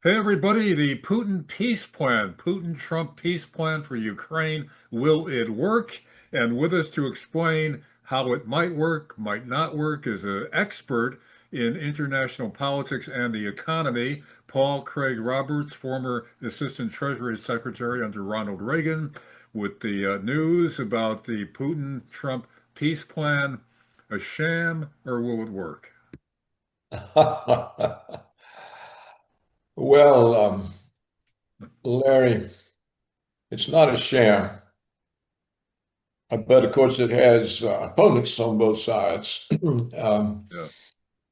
Hey everybody, the Putin-Trump peace plan for Ukraine, will it work? And with us to explain how it might work, might not work, is an expert in international politics and the economy, Paul Craig Roberts, former Assistant Treasury Secretary under Ronald Reagan, with the news about the Putin-Trump peace plan, a sham, or will it work? Well, Larry, it's not a sham, but of course it has opponents on both sides. Um, Yeah,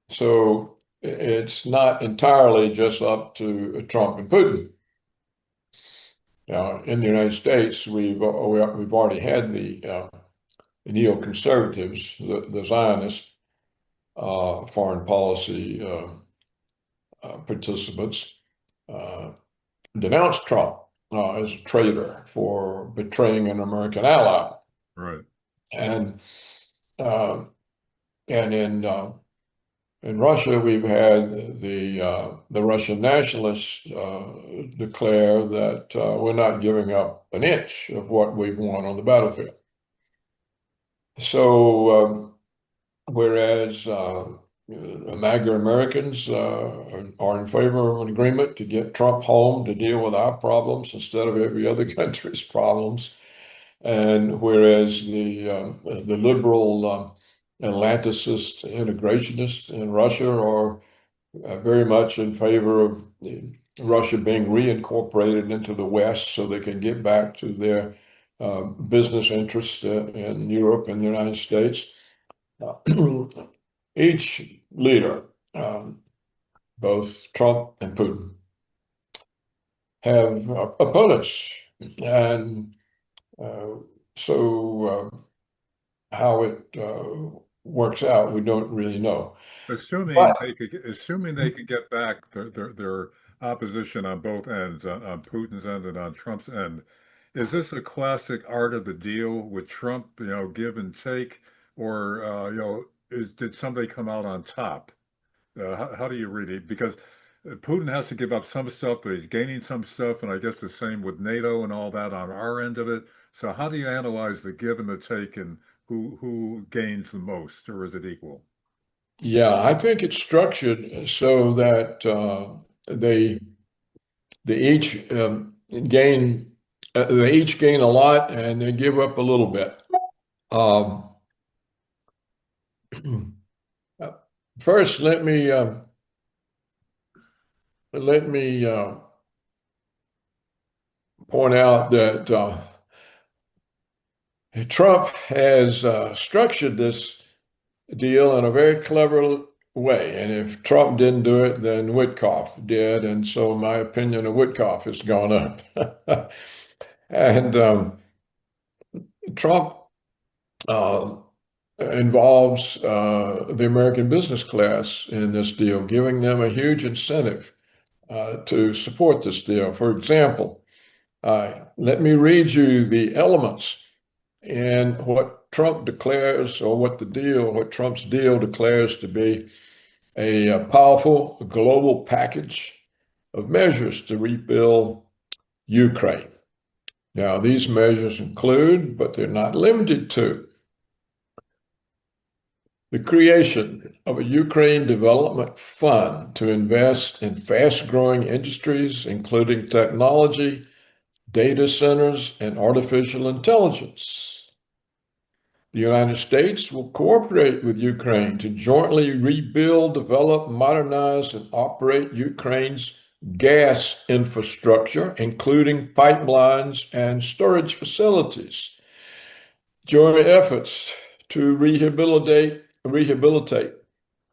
so it's not entirely just up to Trump and Putin. Now, in the United States, we've already had the neoconservatives, the Zionist foreign policy participants, uh, denounce Trump as a traitor for betraying an American ally. right. And uh, and in Russia, we've had the Russian nationalists declare that we're not giving up an inch of what we've won on the battlefield. So whereas MAGA Americans are in favor of an agreement to get Trump home to deal with our problems instead of every other country's problems. And whereas the liberal Atlanticist integrationists in Russia are very much in favor of Russia being reincorporated into the West so they can get back to their business interests in Europe and the United States. Uh, each leader, um, both Trump and Putin, have opponents. And uh, so how it works out, we don't really know. Assuming But they could get back their opposition on both ends, on Putin's end and on Trump's end, is this a classic art of the deal with Trump, give and take, or did somebody come out on top? How do you read it? Because Putin has to give up some stuff, but he's gaining some stuff, and I guess the same with NATO and all that on our end of it. So how do you analyze the give and the take, and who gains the most, or is it equal? yeah, I think it's structured so that they they each gain they each gain a lot and they give up a little bit. Um, First, let me point out that Trump has structured this deal in a very clever way. And if Trump didn't do it, then Witkoff did. And so my opinion of Witkoff has gone up. And Trump uh, involves the American business class in this deal, giving them a huge incentive to support this deal. For example, let me read you the elements in what Trump declares, or what Trump's deal declares to be a powerful global package of measures to rebuild Ukraine. Now, these measures include, but they're not limited to, the creation of a Ukraine Development Fund to invest in fast-growing industries, including technology, data centers, and artificial intelligence. The United States will cooperate with Ukraine to jointly rebuild, develop, modernize, and operate Ukraine's gas infrastructure, including pipelines and storage facilities. Joint efforts to rehabilitate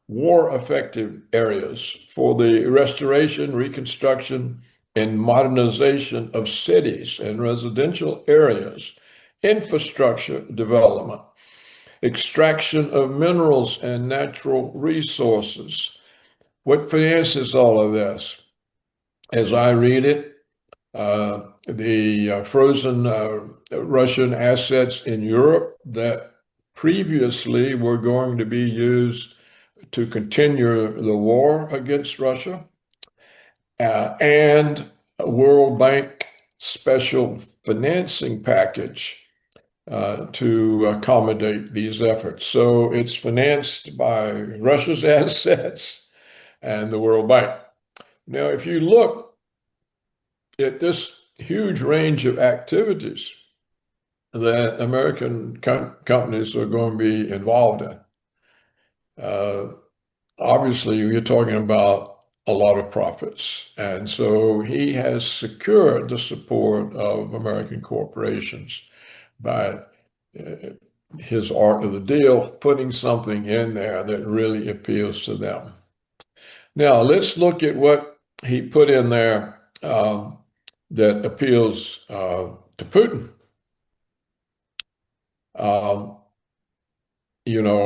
war-affected areas for the restoration, reconstruction, and modernization of cities and residential areas, infrastructure development, extraction of minerals and natural resources. What finances all of this? As I read it, the frozen Russian assets in Europe that previously were going to be used to continue the war against Russia, and a World Bank special financing package to accommodate these efforts. So it's financed by Russia's assets and the World Bank. Now, if you look at this huge range of activities that American companies are going to be involved in, obviously you're talking about a lot of profits. And so he has secured the support of American corporations by his art of the deal, putting something in there that really appeals to them. Now, let's look at what he put in there that appeals to Putin.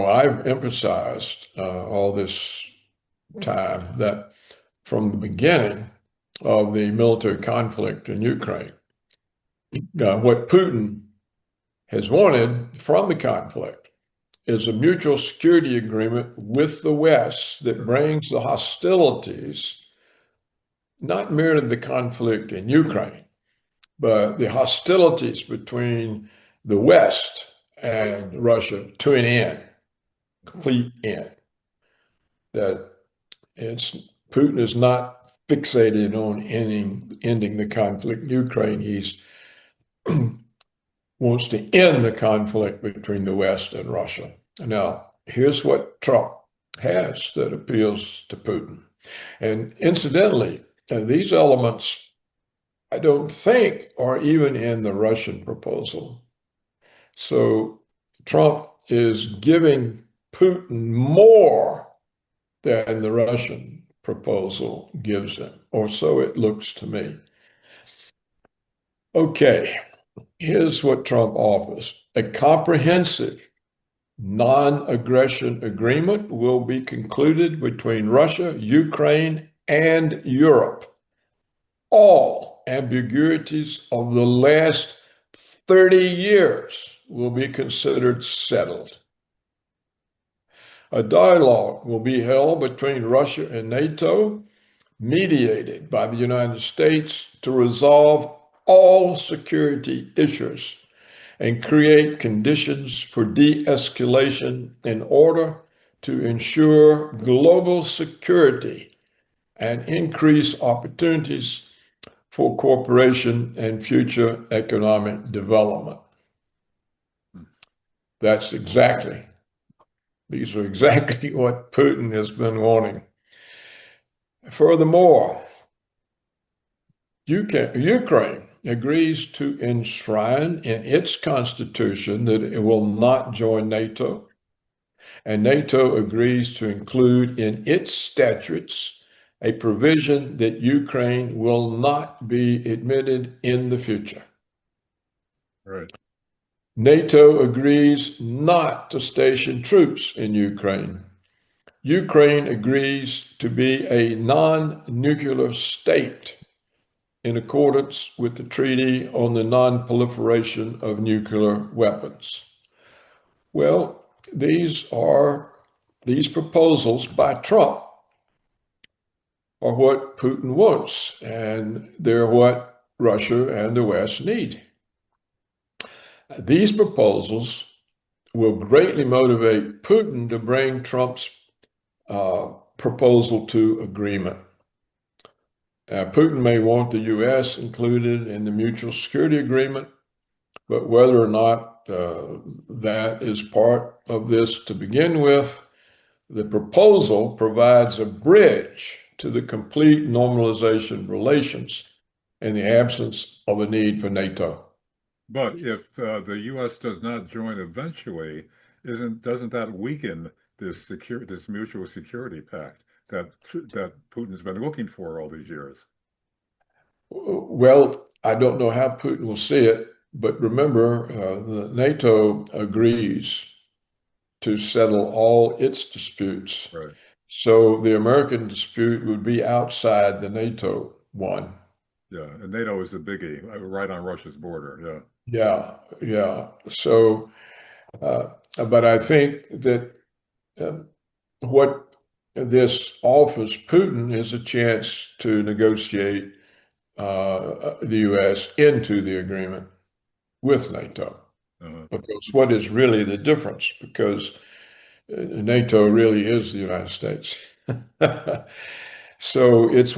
I've emphasized all this time that from the beginning of the military conflict in Ukraine, what Putin has wanted from the conflict is a mutual security agreement with the West that brings the hostilities, not merely the conflict in Ukraine, but the hostilities between the West and Russia to an end, complete end. That Putin is not fixated on ending the conflict in Ukraine. He's wants to end the conflict between the West and Russia. Now, here's what Trump has that appeals to Putin. And incidentally, these elements, I don't think, are even in the Russian proposal. So Trump is giving Putin more than the Russian proposal gives him, or so it looks to me. Okay, here's what Trump offers. A comprehensive non-aggression agreement will be concluded between Russia, Ukraine, and Europe. All ambiguities of the last 30 years will be considered settled. A dialogue will be held between Russia and NATO, mediated by the United States to resolve all security issues and create conditions for de-escalation in order to ensure global security and increase opportunities for cooperation and future economic development. These are exactly what Putin has been wanting. Furthermore, Ukraine agrees to enshrine in its constitution that it will not join NATO, and NATO agrees to include in its statutes a provision that Ukraine will not be admitted in the future. Right. NATO agrees not to station troops in Ukraine. Ukraine agrees to be a non-nuclear state in accordance with the Treaty on the Non-Proliferation of Nuclear Weapons. Well, these proposals by Trump are what Putin wants, and they're what Russia and the West need. These proposals will greatly motivate Putin to bring Trump's proposal to agreement. Putin may want the U.S. included in the mutual security agreement, but whether or not that is part of this to begin with, the proposal provides a bridge to the complete normalization of relations in the absence of a need for NATO. But if the U.S. does not join eventually, doesn't that weaken this mutual security pact that Putin's been looking for all these years? Well, I don't know how Putin will see it, but remember, the NATO agrees to settle all its disputes. Right. So the American dispute would be outside the NATO one. Yeah, and NATO is the biggie, right on Russia's border. Yeah. So, but I think that what this offers Putin is a chance to negotiate the U.S. into the agreement with NATO. Uh, Because what is really the difference? Because NATO really is the United States. So it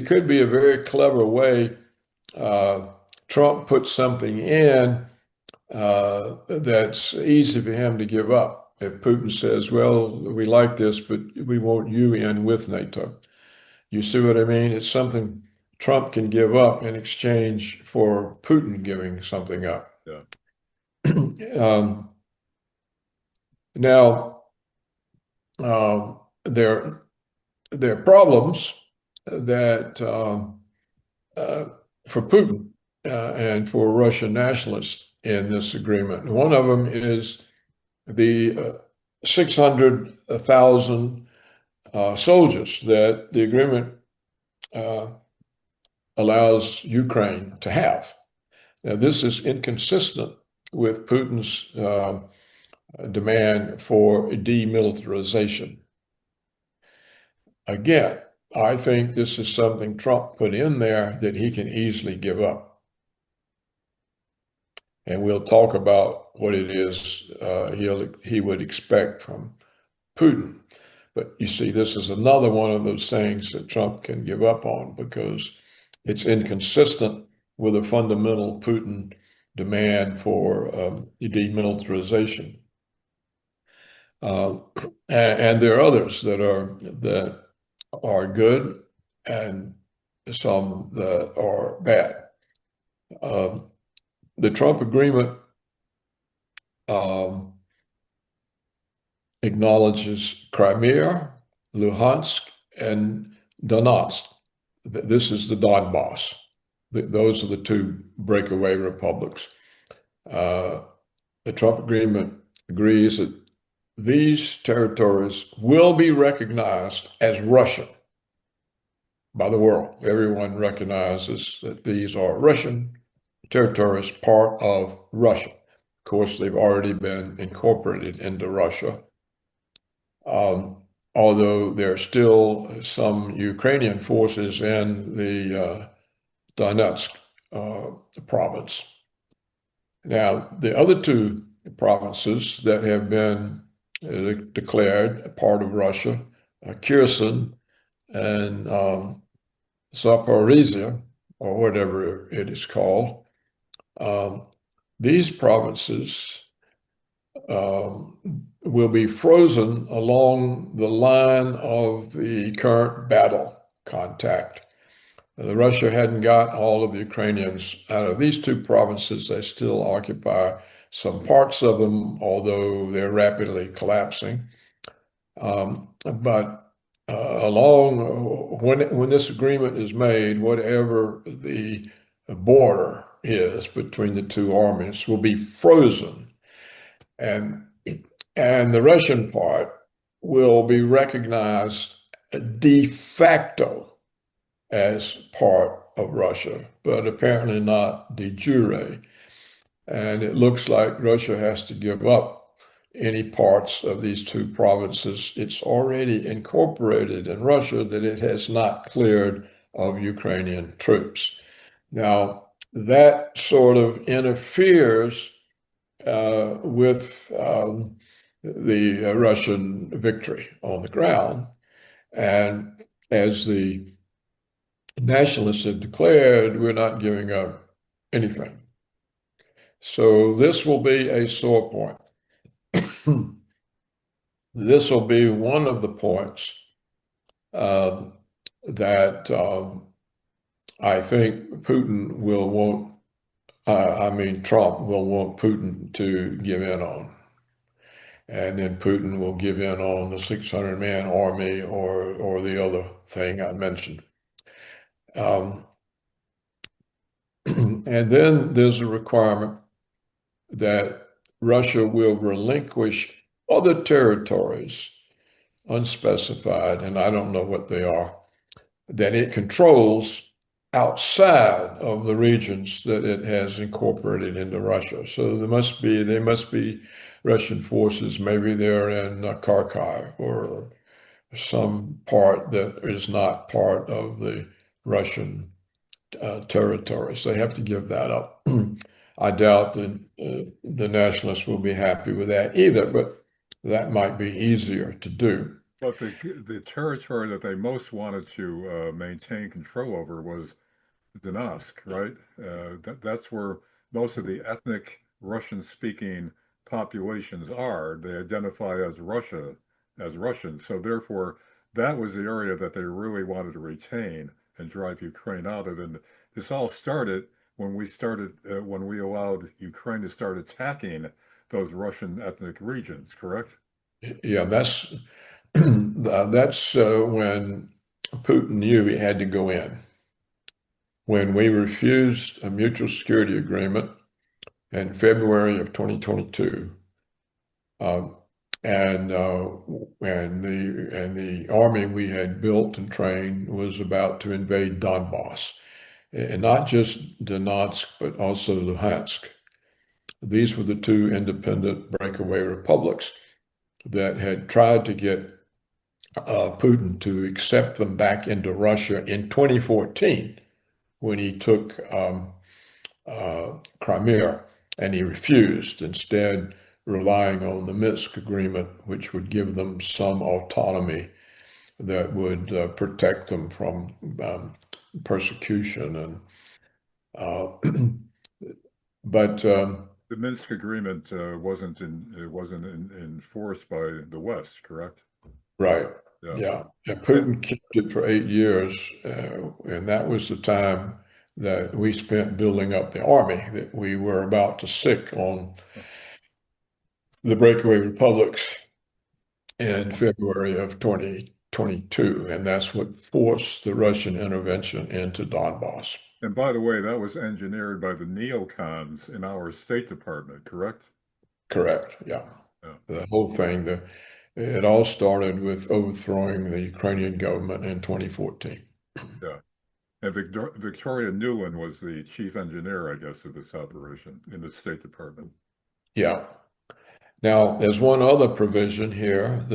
could be a very clever way. Uh, Trump put something in that's easy for him to give up. If Putin says, well, we like this, but we want you in with NATO. You see what I mean? It's something Trump can give up in exchange for Putin giving something up. yeah. Um, now, there are problems that uh, for Putin and for Russian nationalists in this agreement. One of them is the 600,000 soldiers that the agreement uh, allows Ukraine to have. Now, this is inconsistent with Putin's demand for demilitarization. Again, I think this is something Trump put in there that he can easily give up. And we'll talk about what it is he would expect from Putin. But you see, this is another one of those things that Trump can give up on because it's inconsistent with a fundamental Putin demand for demilitarization. Uh, and there are others that are good and some that are bad. The Trump agreement um, acknowledges Crimea, Luhansk, and Donetsk. This is the Donbass. Those are the two breakaway republics. The Trump agreement agrees that these territories will be recognized as Russian by the world. Everyone recognizes that these are Russian territories, part of Russia. Of course, they've already been incorporated into Russia. Although there are still some Ukrainian forces in the Donetsk province. Now, the other two provinces that have been declared a part of Russia, Kherson and Zaporizhia, or whatever it is called, these provinces will be frozen along the line of the current battle contact. Russia hadn't got all of the Ukrainians out of these two provinces. They still occupy some parts of them, although they're rapidly collapsing. But along when this agreement is made, whatever the border is between the two armies will be frozen, and the Russian part will be recognized de facto as part of Russia, but apparently not de jure. And it looks like Russia has to give up any parts of these two provinces it's already incorporated in Russia that it has not cleared of Ukrainian troops. Now, that sort of interferes with the Russian victory on the ground. And as the nationalists have declared, we're not giving up anything. So this will be a sore point. This will be one of the points that I think Putin will want, Trump will want Putin to give in on. And then Putin will give in on the 600-man army or the other thing I mentioned. And then there's a requirement that Russia will relinquish other territories, unspecified, and I don't know what they are, that it controls outside of the regions that it has incorporated into Russia. So they must be Russian forces. Maybe they're in Kharkiv or some part that is not part of the Russian territories. They have to give that up. I doubt the nationalists will be happy with that either, but that might be easier to do. But the territory that they most wanted to maintain control over was Donetsk, right? That's where most of the ethnic Russian-speaking populations are. They identify as as Russian. So therefore, that was the area that they really wanted to retain and drive Ukraine out of. And this all started when we allowed Ukraine to start attacking those Russian ethnic regions, correct? Yeah, that's when Putin knew he had to go in. When we refused a mutual security agreement in February of 2022, um, and the army we had built and trained was about to invade Donbass, and not just Donetsk, but also Luhansk. These were the two independent breakaway republics that had tried to get Putin to accept them back into Russia in 2014 when he took Crimea, and he refused, instead relying on the Minsk agreement, which would give them some autonomy that would protect them from persecution. And but The Minsk agreement enforced by the West, correct? right, Yeah. yeah, and Putin kept it for 8 years, and that was the time that we spent building up the army that we were about to sick on the breakaway republics in February of 2022, and that's what forced the Russian intervention into Donbass. And by the way, that was engineered by the neocons in our State Department, correct? Correct. Yeah. Yeah. The whole thing, it all started with overthrowing the Ukrainian government in 2014. Yeah. And Victoria Nuland was the chief engineer, I guess, of this operation in the State Department. Yeah. Now, there's one other provision here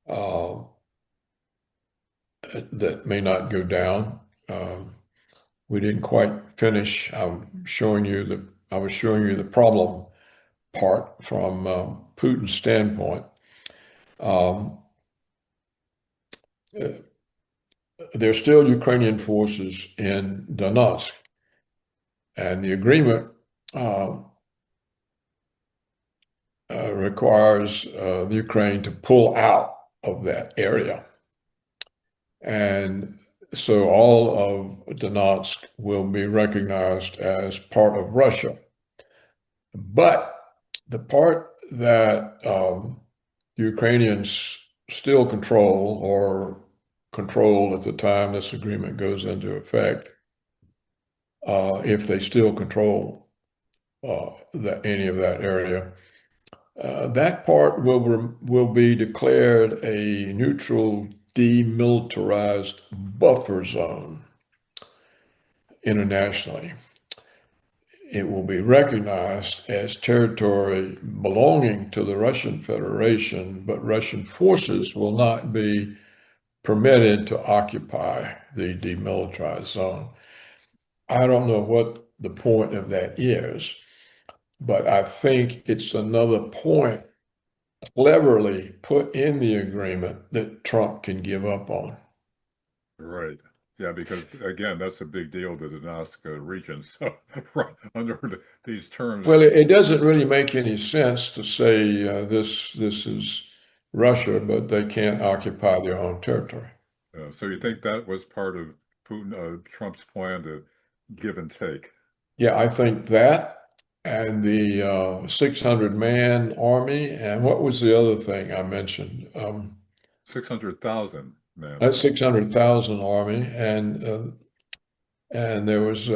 uh, that may not go down. We didn't quite finish. I was showing you the problem part from Putin's standpoint. Um, uh, there are still Ukrainian forces in Donetsk, and the agreement requires the Ukraine to pull out of that area. And so all of Donetsk will be recognized as part of Russia. But the part that the Ukrainians still control, or control at the time this agreement goes into effect, if they still control any of that area, that part will be declared a neutral demilitarized buffer zone internationally. It will be recognized as territory belonging to the Russian Federation, but Russian forces will not be permitted to occupy the demilitarized zone. I don't know what the point of that is, but I think it's another point cleverly put in the agreement that Trump can give up on. Right. Yeah, because again, that's a big deal to the Donetsk region. So right, under these terms, Well, it doesn't really make any sense to say this is Russia, but they can't occupy their own territory. so you think that was part of Trump's plan to give and take? Yeah, I think that, and the 600-man army, and what was the other thing I mentioned? 600,000 That man. 600,000 army, and there was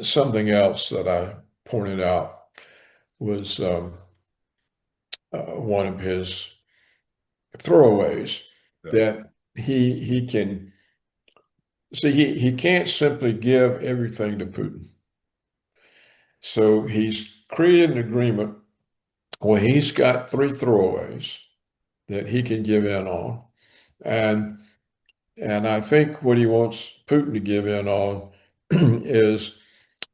something else that I pointed out was one of his throwaways, Yeah. that he can see, he can't simply give everything to Putin. So he's created an agreement where he's got three throwaways, that he can give in on. And I think what he wants Putin to give in on is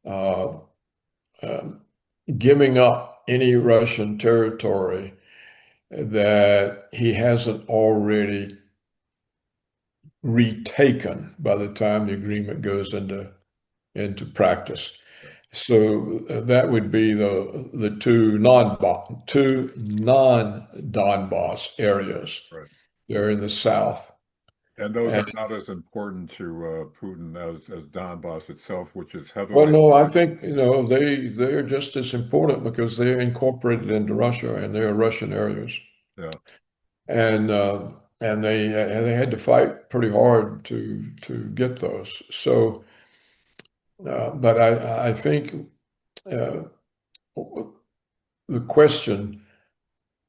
uh, um, giving up any Russian territory that he hasn't already retaken by the time the agreement goes into practice. So that would be the two non-Donbass areas. Right. They're in the south. And those And are not as important to Putin as Donbass itself, which is well, heavily. no, I think they're just as important because they're incorporated into Russia and they're Russian areas. Yeah. And they had to fight pretty hard to get those. So, but I think uh, the question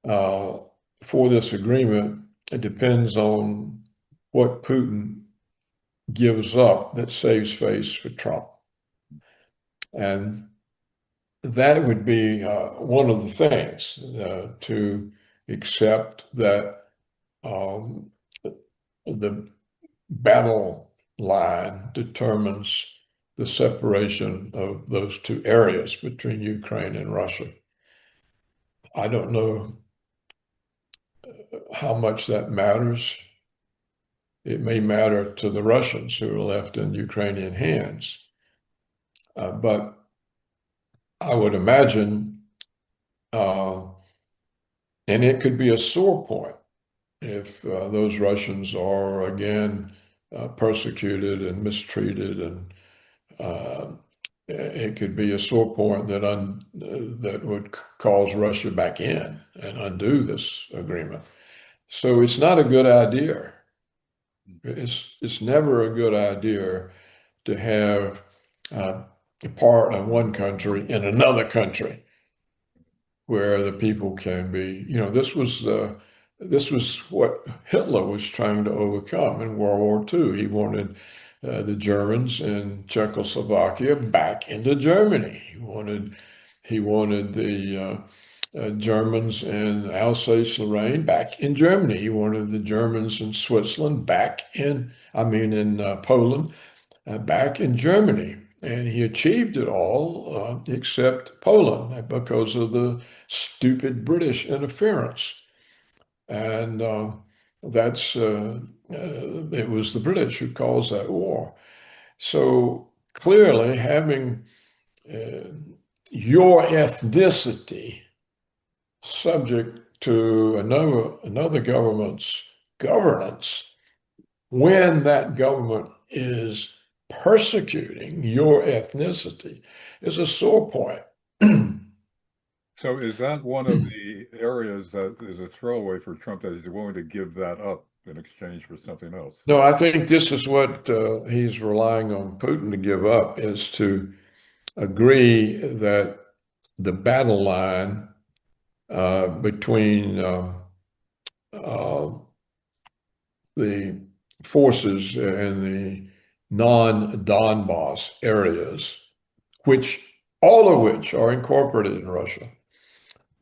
uh, for this agreement, it depends on what Putin gives up that saves face for Trump. And that would be one of the things to accept that um, the battle line determines the separation of those two areas between Ukraine and Russia. I don't know how much that matters. It may matter to the Russians who are left in Ukrainian hands. But I would imagine, uh, and it could be a sore point if those Russians are again persecuted and mistreated, and uh, it could be a sore point that would cause Russia back in and undo this agreement. So it's not a good idea. It's never a good idea to have a part of one country in another country where the people can be, this was what Hitler was trying to overcome in World War II. He wanted the Germans in Czechoslovakia back into Germany. He wanted the Germans in Alsace-Lorraine back in Germany. He wanted the Germans in Switzerland in Poland, back in Germany. And he achieved it all except Poland because of the stupid British interference. And it was the British who caused that war. So clearly, having uh, your ethnicity subject to another government's governance, when that government is persecuting your ethnicity, is a sore point. So is that one of the areas that is a throwaway for Trump that he's willing to give that up in exchange for something else? No, I think this is what he's relying on Putin to give up, is to agree that the battle line between uh, the forces in the non-Donbass areas, all of which are incorporated in Russia,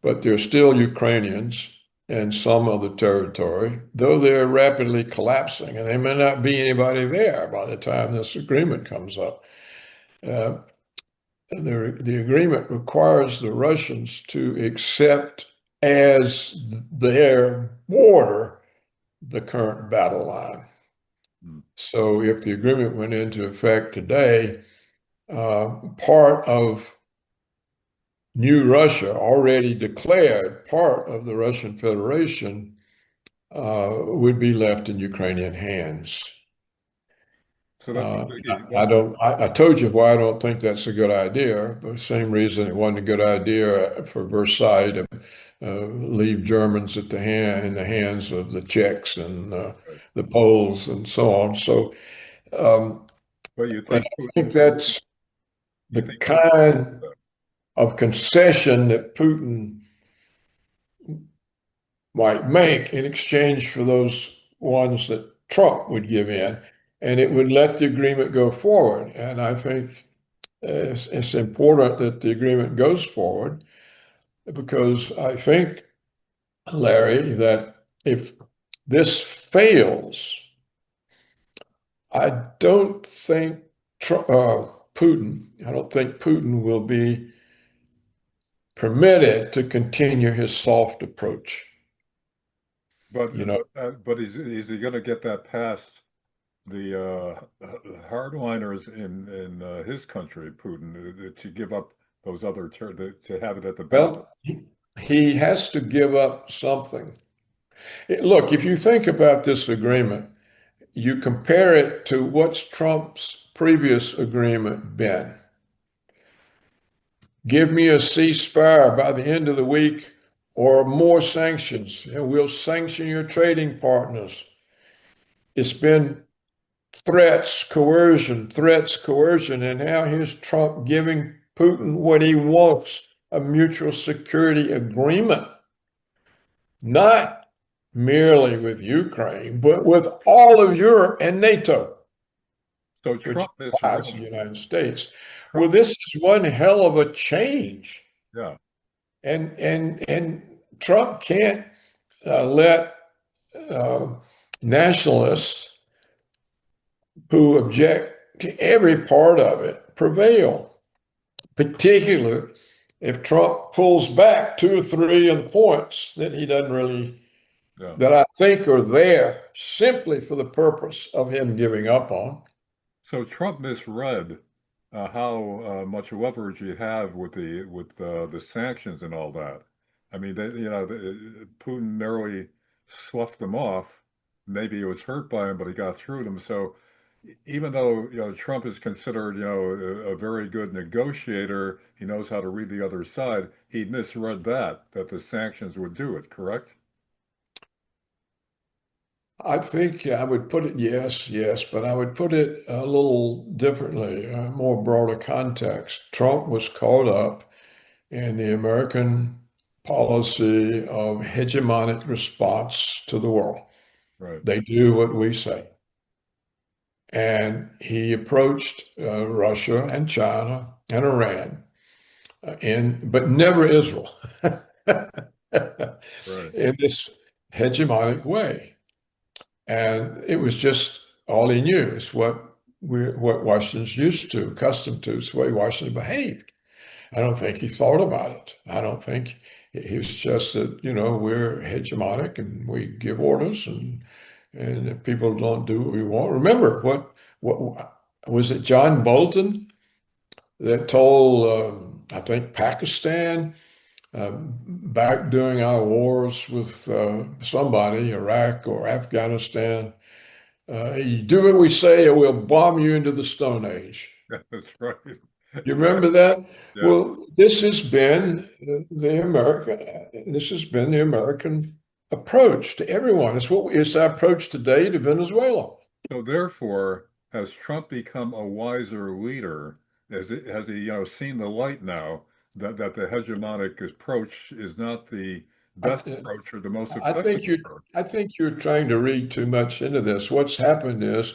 but they're still Ukrainians and some of the territory, though they're rapidly collapsing, and there may not be anybody there by the time this agreement comes up. Uh, the agreement requires the Russians to accept as their border the current battle line. Hmm. So if the agreement went into effect today, part of New Russia, already declared part of the Russian Federation, would be left in Ukrainian hands. So that's the Uh, biggie. I don't. I told you why I don't think that's a good idea. But the same reason it wasn't a good idea for Versailles to leave Germans in the hands of the Czechs and Right. the Poles and so on. So, um, But you but think I think Putin, that's you the think Putin, kind of concession that Putin might make in exchange for those ones that Trump would give in, and it would let the agreement go forward. And I think it's important that the agreement goes forward because I think, Larry, that if this fails, I don't think Putin, I don't think Putin will be permitted to continue his soft approach. But You know, is he going to get that past the hardliners in his country, Putin, to give up those other to have it at the back? well, he has to give up something. Look, if you think about this agreement, you compare it to what's Trump's previous agreement been. Give me a ceasefire by the end of the week or more sanctions, and we'll sanction your trading partners. It's been threats, coercion, and now here's Trump giving Putin what he wants, a mutual security agreement, not merely with Ukraine, but with all of Europe and NATO, So which Trump implies the misread. United States. Well, Trump, this is one hell of a change. yeah. And Trump can't let uh, nationalists who object to every part of it prevail, particularly if Trump pulls back two or three of the points that he doesn't really, Yeah. that I think are there simply for the purpose of him giving up on. So Trump misread how much leverage you have with the sanctions and all that. I mean, Putin narrowly sloughed them off. Maybe he was hurt by them, but he got through them. So even though Trump is considered a very good negotiator, he knows how to read the other side. He misread that the sanctions would do it. Correct? I think I would put it, yes, yes, but I would put it a little differently, a more broader context. Trump was caught up in the American policy of hegemonic response to the world. Right. They do what we say. And he approached Russia and China and Iran, but never Israel, Right. in this hegemonic way. And it was just all he knew. It's what Washington's used to, accustomed to. It's the way Washington behaved. I don't think he thought about it. I don't think he was just that, we're hegemonic and we give orders and if people don't do what we want. Remember what was it John Bolton that told I think Pakistan back during our wars with somebody, Iraq or Afghanistan, you do what we say or we'll bomb you into the Stone Age. That's right. You remember that? Yeah. Well, this has been the American approach to everyone. It's our approach today to Venezuela. So therefore, has Trump become a wiser leader? Has he, seen the light now that the hegemonic approach is not the best I, approach or the most I effective think you're approach? I think you're trying to read too much into this. What's happened is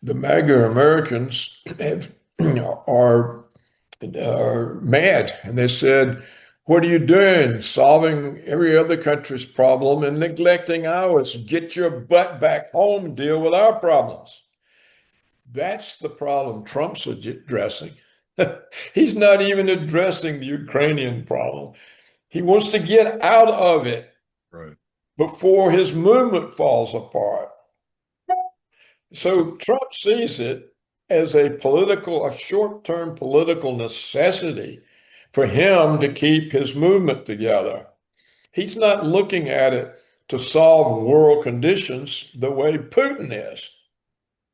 the MAGA Americans are mad, and they said, "What are you doing? Solving every other country's problem and neglecting ours. Get your butt back home and deal with our problems." That's the problem Trump's addressing. He's not even addressing the Ukrainian problem. He wants to get out of it Right. before his movement falls apart. So, So Trump sees it as a short-term political necessity for him to keep his movement together. He's not looking at it to solve world conditions the way Putin is.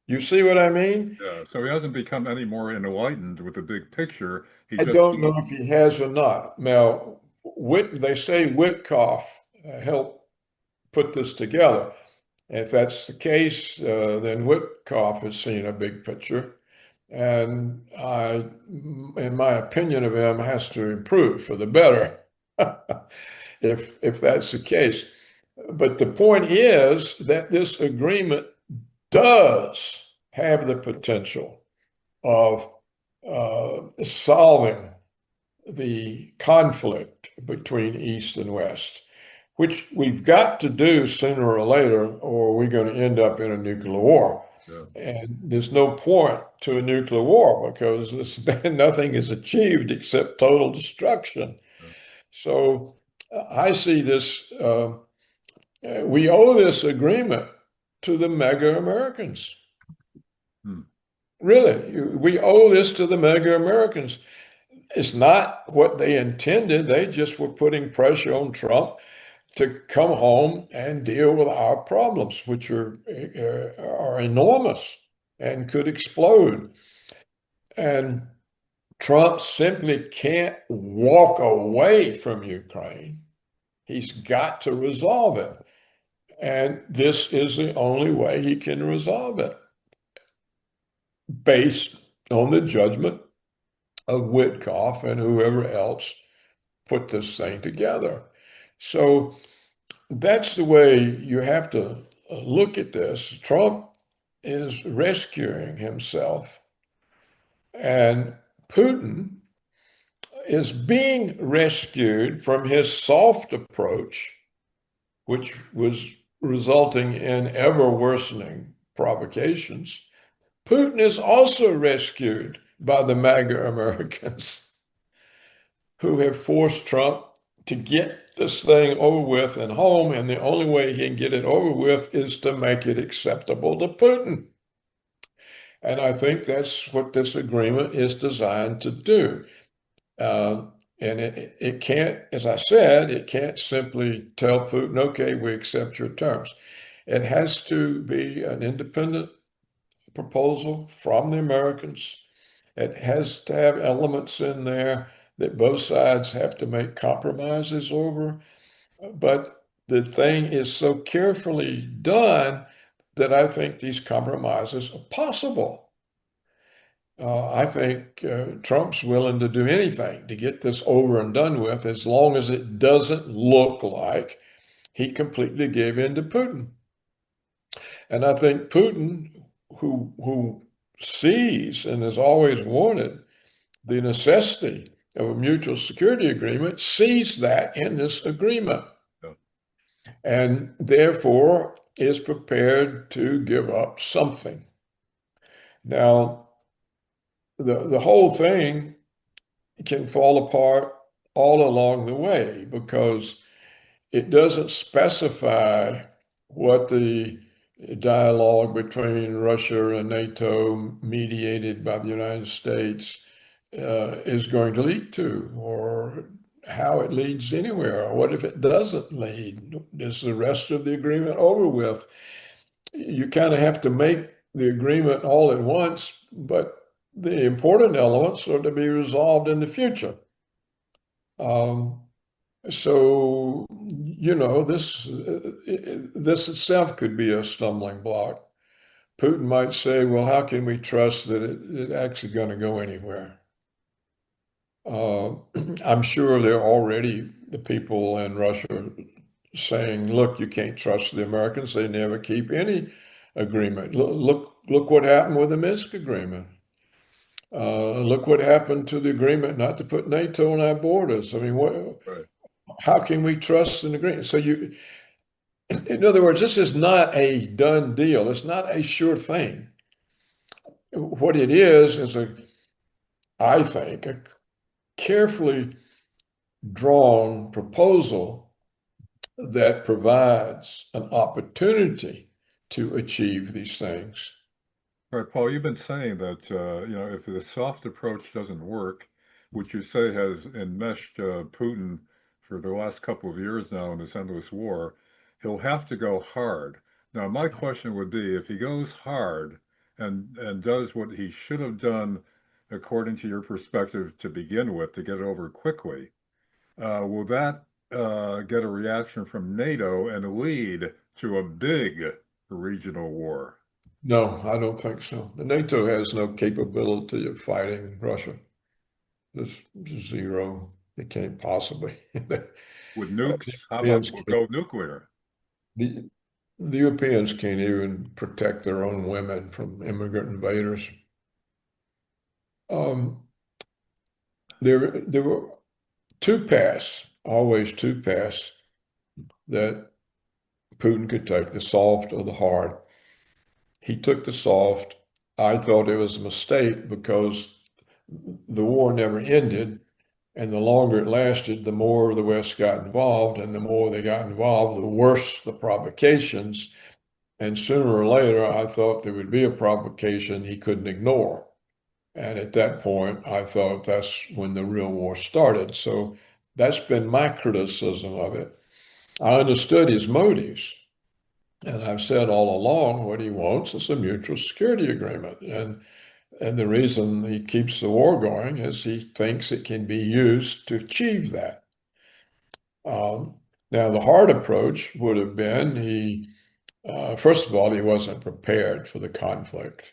You see what I mean? yeah. So he hasn't become any more enlightened with the big picture. He I just, don't know if he has or not. Now, they say Witkoff helped put this together. If that's the case, then Witkoff has seen a big picture. And in my opinion of him, has to improve for the better, if that's the case. But the point is that this agreement does have the potential of solving the conflict between East and West. which we've got to do sooner or later, or we're going to end up in a nuclear war. Yeah. And there's no point to a nuclear war because nothing is achieved except total destruction. Yeah. So I see this, we owe this agreement to the mega Americans. Hmm. Really, we owe this to the mega Americans. It's not what they intended. They just were putting pressure on Trump to come home and deal with our problems, which are enormous and could explode. And Trump simply can't walk away from Ukraine. He's got to resolve it. And this is the only way he can resolve it, based on the judgment of Witkoff and whoever else put this thing together. So that's the way you have to look at this. Trump is rescuing himself, and Putin is being rescued from his soft approach, which was resulting in ever worsening provocations. Putin is also rescued by the MAGA Americans who have forced Trump to get this thing over with and home, and the only way he can get it over with is to make it acceptable to Putin. And I think that's what this agreement is designed to do. And it can't, as I said, it can't simply tell Putin, okay, we accept your terms. It has to be an independent proposal from the Americans. It has to have elements in there that both sides have to make compromises over. But the thing is so carefully done that I think these compromises are possible. I think Trump's willing to do anything to get this over and done with as long as it doesn't look like he completely gave in to Putin. And I think Putin, who sees and has always wanted the necessity of a mutual security agreement, sees that in this agreement Yeah. and therefore is prepared to give up something. Now, the whole thing can fall apart all along the way because it doesn't specify what the dialogue between Russia and NATO, mediated by the United States, is going to lead to, or how it leads anywhere, or what if it doesn't lead? Is the rest of the agreement over with? You kind of have to make the agreement all at once, but the important elements are to be resolved in the future. Um, so, this itself could be a stumbling block. Putin might say, well, how can we trust that it's actually going to go anywhere? Uh, I'm sure there are already the people in Russia saying, look, you can't trust the Americans. They never keep any agreement. Look what happened with the Minsk agreement. Look what happened to the agreement not to put NATO on our borders. I mean, Right. how can we trust an agreement? So in other words, this is not a done deal. It's not a sure thing. What it is I think, a carefully drawn proposal that provides an opportunity to achieve these things. Right, Paul, you've been saying that, if the soft approach doesn't work, which you say has enmeshed Putin for the last couple of years now in this endless war, he'll have to go hard. Now, my question would be, if he goes hard and does what he should have done, according to your perspective, to begin with, to get it over quickly, will that get a reaction from NATO and lead to a big regional war? No, I don't think so. The NATO has no capability of fighting Russia. There's zero. It can't possibly. The With nukes, how about Europeans we'll can't, go nuclear? the, the Europeans can't even protect their own women from immigrant invaders. Um, there were two paths, always two paths that Putin could take, the soft or the hard. He took the soft. I thought it was a mistake because the war never ended. And the longer it lasted, the more the West got involved. And the more they got involved, the worse the provocations. And sooner or later, I thought there would be a provocation he couldn't ignore. And at that point, I thought that's when the real war started. So that's been my criticism of it. I understood his motives. And I've said all along what he wants is a mutual security agreement. And the reason he keeps the war going is he thinks it can be used to achieve that. Now, the hard approach would have been first of all, he wasn't prepared for the conflict.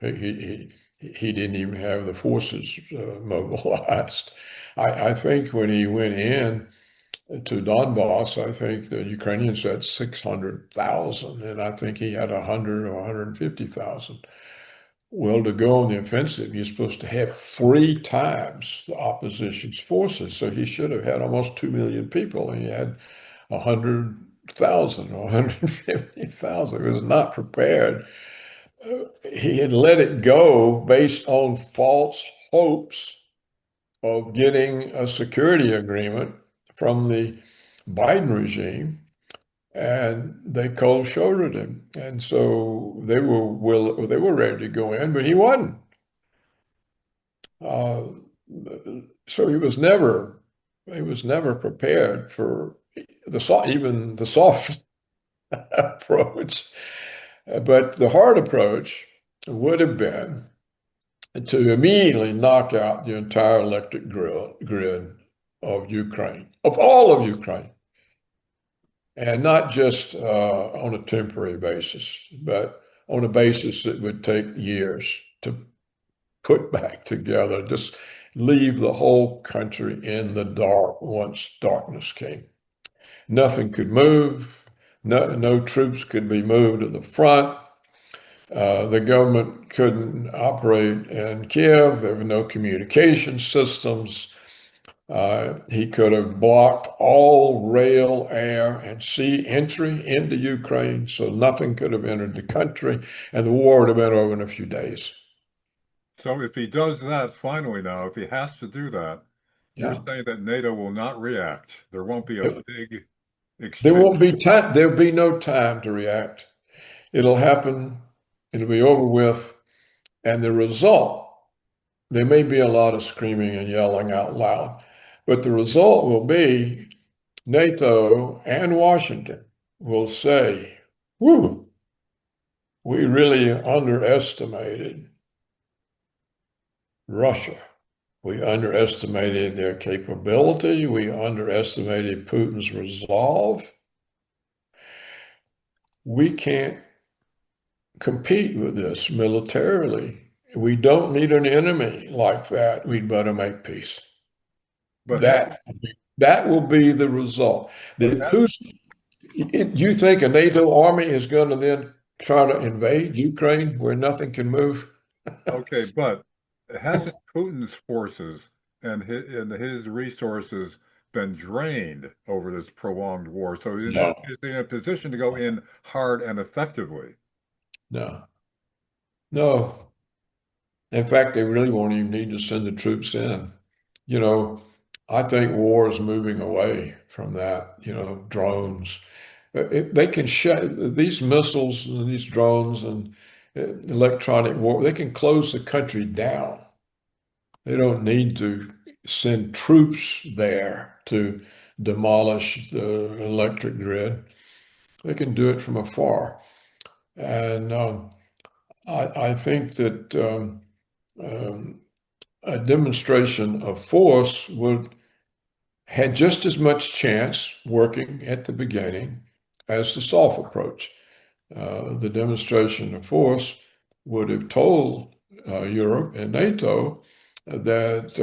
He didn't even have the forces mobilized. I think when he went in to Donbass, I think the Ukrainians had 600,000, and I think he had 100 or 150,000. Well, to go on the offensive, you're supposed to have three times the opposition's forces. So he should have had almost 2 million people, and he had 100,000 or 150,000. He was not prepared. He had let it go based on false hopes of getting a security agreement from the Biden regime, and they cold shouldered him. And so they were ready to go in, but he wasn't. Uh, so he was never prepared for even the soft approach. But the hard approach would have been to immediately knock out the entire electric grid of Ukraine, of all of Ukraine, and not just on a temporary basis, but on a basis that would take years to put back together, just leave the whole country in the dark once darkness came. Nothing could move. No troops could be moved to the front. The government couldn't operate in Kiev. There were no communication systems. He could have blocked all rail, air, and sea entry into Ukraine, so nothing could have entered the country, and the war would have been over in a few days. So if he does that finally now, if he has to do that, you're Yeah. saying that NATO will not react. There won't be a big There exchange. won't be time, there'll be no time to react. It'll happen, it'll be over with, and the result, there may be a lot of screaming and yelling out loud, but the result will be NATO and Washington will say, whew, we really underestimated Russia. We underestimated their capability. We underestimated Putin's resolve. We can't compete with this militarily. We don't need an enemy like that. We'd better make peace. But That that will be the result. but You think a NATO army is going to then try to invade Ukraine where nothing can move? okay, but hasn't Putin's forces and his resources been drained over this prolonged war? So No, is he in a position to go in hard and effectively? no, no. In fact, they really won't even need to send the troops in. You know, I think war is moving away from that, drones. They can shut these missiles and these drones and electronic war, they can close the country down. They don't need to send troops there to demolish the electric grid. They can do it from afar. And I think that um, a demonstration of force would had just as much chance working at the beginning as the soft approach. The demonstration of force would have told Europe and NATO that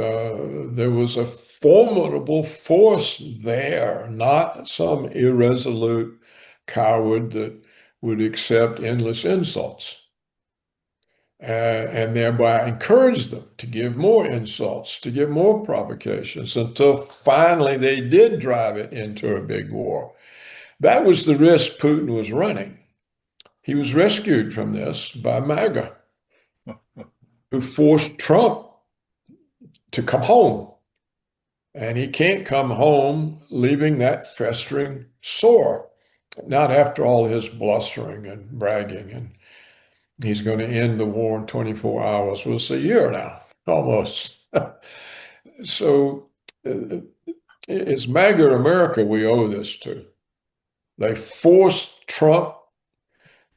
there was a formidable force there, not some irresolute coward that would accept endless insults. and thereby encouraged them to give more insults, to give more provocations, until finally they did drive it into a big war. That was the risk Putin was running. He was rescued from this by MAGA, who forced Trump to come home. And he can't come home leaving that festering sore, not after all his blustering and bragging. And he's going to end the war in 24 hours. Well, it's a year now, almost. So it's MAGA America we owe this to. They forced Trump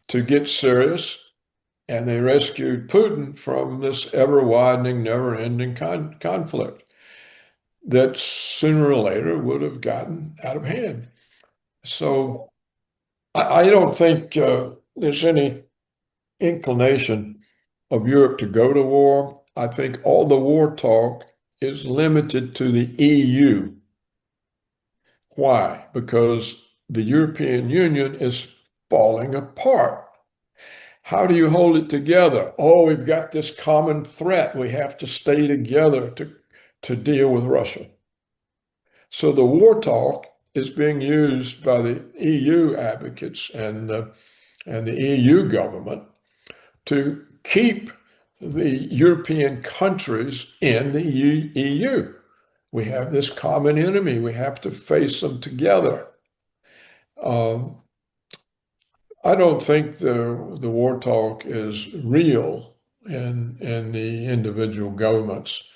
to get serious, and they rescued Putin from this ever-widening, never-ending conflict that sooner or later would have gotten out of hand. So I don't think there's any inclination of Europe to go to war. I think all the war talk is limited to the EU. Why? Because the European Union is falling apart. How do you hold it together? Oh, we've got this common threat. We have to stay together to deal with Russia. So the war talk is being used by the EU advocates and the EU government to keep the European countries in the EU. We have this common enemy. We have to face them together. I don't think the war talk is real in the individual governments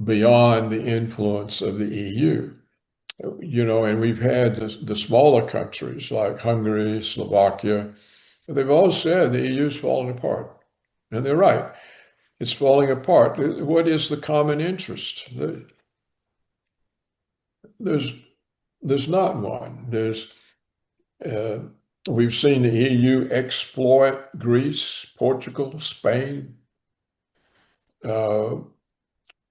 beyond the influence of the EU. And we've had the smaller countries like Hungary, Slovakia. They've all said the EU is falling apart. And they're right. It's falling apart. What is the common interest? There's not one. We've seen the EU exploit Greece, Portugal, Spain.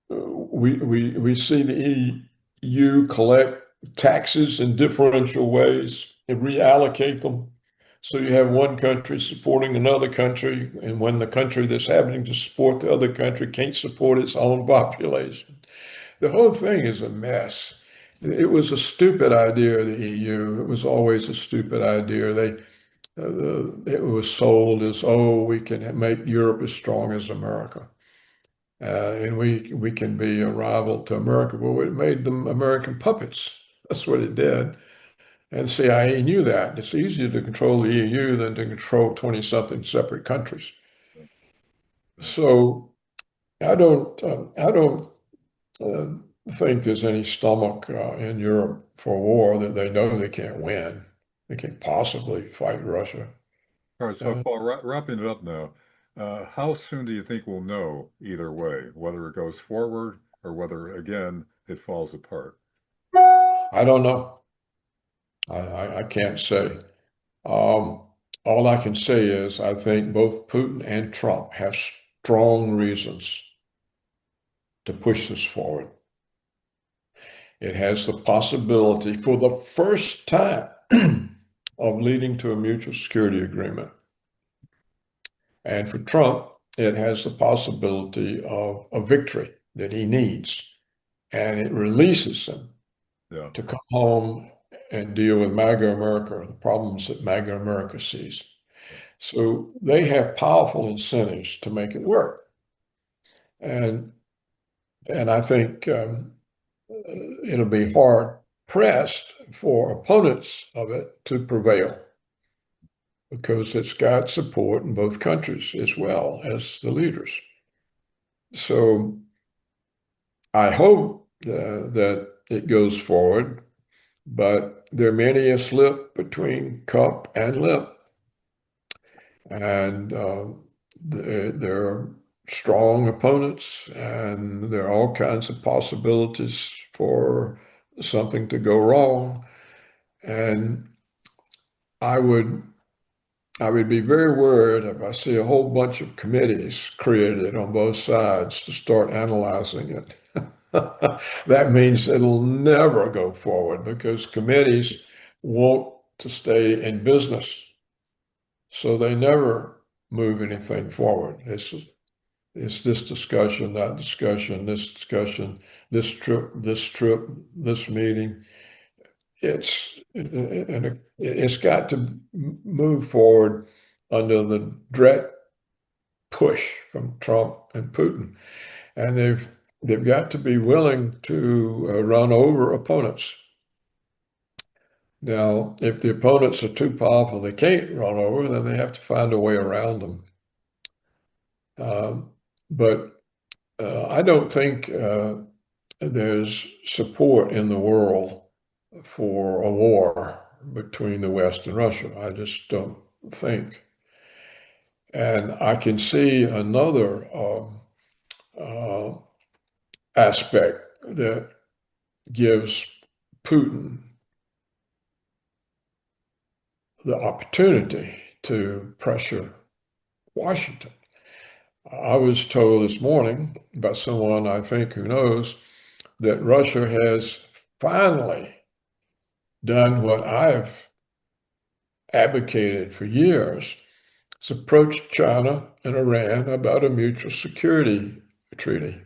We see the EU collect taxes in differential ways and reallocate them. So you have one country supporting another country, and when the country that's having to support the other country can't support its own population. The whole thing is a mess. It was a stupid idea, the EU. It was always a stupid idea. It was sold as, oh, we can make Europe as strong as America. And we can be a rival to America. Well, it made them American puppets. That's what it did. And the CIA knew that. It's easier to control the EU than to control 20-something separate countries. So I don't think there's any stomach in Europe for war that they know they can't win. They can't possibly fight Russia. All right, so Uh, Paul, wrapping it up now, how soon do you think we'll know either way, whether it goes forward or whether, again, it falls apart? I don't know. I can't say. Um, all I can say is I think both Putin and Trump have strong reasons to push this forward. It has the possibility for the first time of leading to a mutual security agreement. And for Trump, it has the possibility of a victory that he needs. And it releases him Yeah. to come home and deal with MAGA America, the problems that MAGA America sees. So they have powerful incentives to make it work. And I think it'll be hard pressed for opponents of it to prevail because it's got support in both countries as well as the leaders. So I hope that it goes forward, but there are many a slip between cup and lip. And there are strong opponents, and there are all kinds of possibilities for something to go wrong. And I would be very worried if I see a whole bunch of committees created on both sides to start analyzing it. That means it'll never go forward because committees want to stay in business. So they never move anything forward. It's this discussion, that discussion, this trip, this meeting. It's got to move forward under the direct push from Trump and Putin, and they've got to be willing to run over opponents. Now, if the opponents are too powerful, they can't run over, then they have to find a way around them. But I don't think there's support in the world for a war between the West and Russia. I just don't think. And I can see another uh, aspect that gives Putin the opportunity to pressure Washington. I was told this morning by someone I think who knows that Russia has finally done what I've advocated for years. It's approached China and Iran about a mutual security treaty.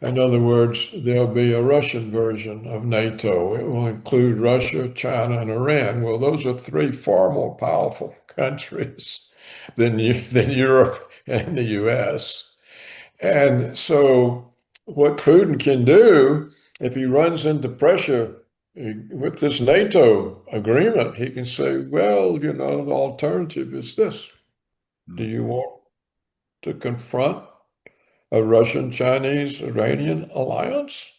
In other words, there'll be a Russian version of NATO. It will include Russia, China, and Iran. Well, those are three far more powerful countries than Europe and the US. And so what Putin can do, if he runs into pressure with this NATO agreement, he can say, well, the alternative is this. Do you want to confront a Russian, Chinese, Iranian alliance?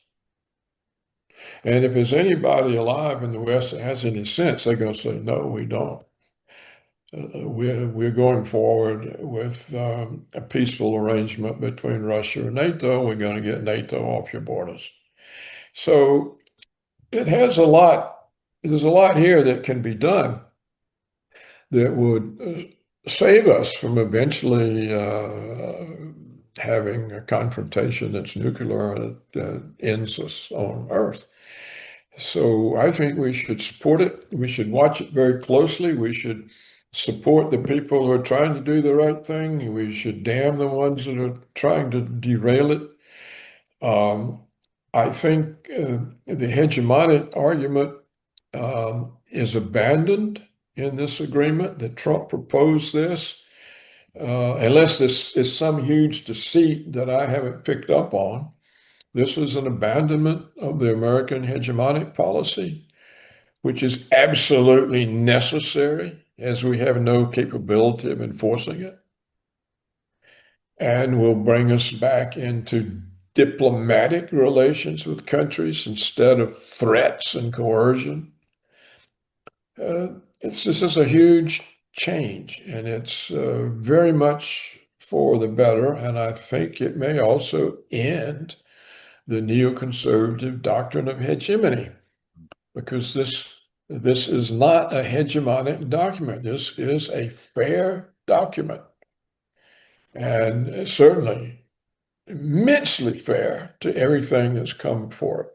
And if there's anybody alive in the West that has any sense, they're going to say, no, we don't. We're going forward with a peaceful arrangement between Russia and NATO. We're going to get NATO off your borders. So it has a lot. There's a lot here that can be done that would save us from eventually having a confrontation that's nuclear that ends us on Earth. So I think we should support it. We should watch it very closely. We should support the people who are trying to do the right thing. We should damn the ones that are trying to derail it. I think the hegemonic argument is abandoned in this agreement that Trump proposed this, unless this is some huge deceit that I haven't picked up on. This is an abandonment of the American hegemonic policy, which is absolutely necessary as we have no capability of enforcing it, and will bring us back into diplomatic relations with countries instead of threats and coercion. This is a huge change, and it's very much for the better, and I think it may also end the neoconservative doctrine of hegemony, because this is not a hegemonic document. This is a fair document, and certainly immensely fair to everything that's come before it.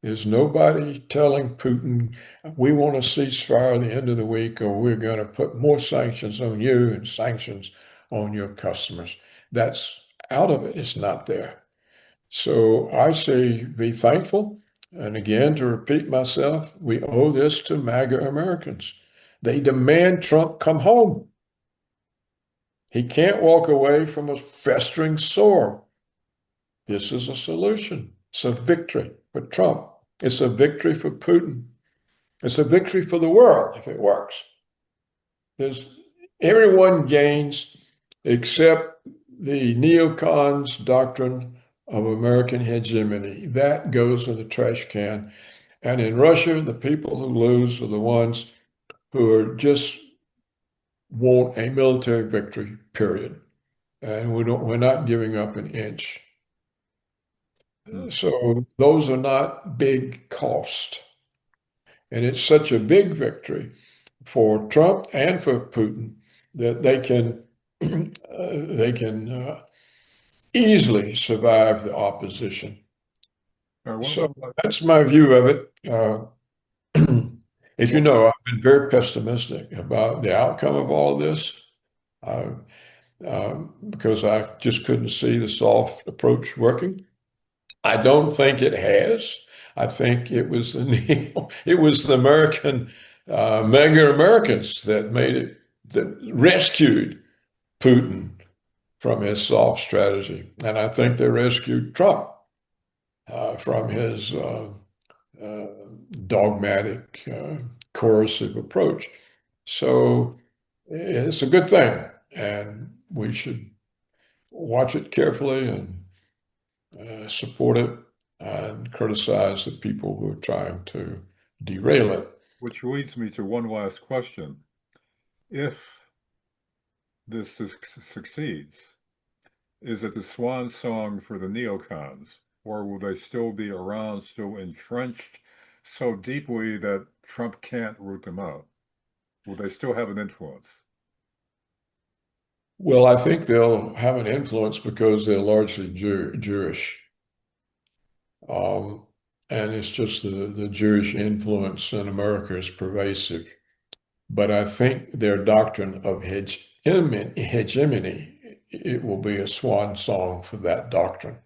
There's nobody telling Putin, we want a ceasefire at the end of the week, or we're going to put more sanctions on you and sanctions on your customers. That's out of it. It's not there. So I say be thankful. And again, to repeat myself, we owe this to MAGA Americans. They demand Trump come home. He can't walk away from a festering sore. This is a solution. It's a victory for Trump. It's a victory for Putin. It's a victory for the world if it works. Everyone gains except the neocons' doctrine of American hegemony. That goes in the trash can. And in Russia, the people who lose are the ones who are just want a military victory, period. And we're not giving up an inch. So those are not big costs. And it's such a big victory for Trump and for Putin that they can easily survive the opposition. So that's my view of it. As you know, I've been very pessimistic about the outcome of all of this. I, because I just couldn't see the soft approach working. I don't think it has. I think it was it was the American mega Americans that made it, that rescued Putin from his soft strategy, and I think they rescued Trump from his uh, dogmatic, coercive approach. So it's a good thing, and we should watch it carefully and support it and criticize the people who are trying to derail it. Which leads me to one last question. If succeeds, is it the swan song for the neocons, or will they still be around, still entrenched so deeply that Trump can't root them out? Will they still have an influence? Well, I think they'll have an influence because they're largely Jewish. Um, and it's just the Jewish influence in America is pervasive. But I think their doctrine of hegemony, it will be a swan song for that doctrine.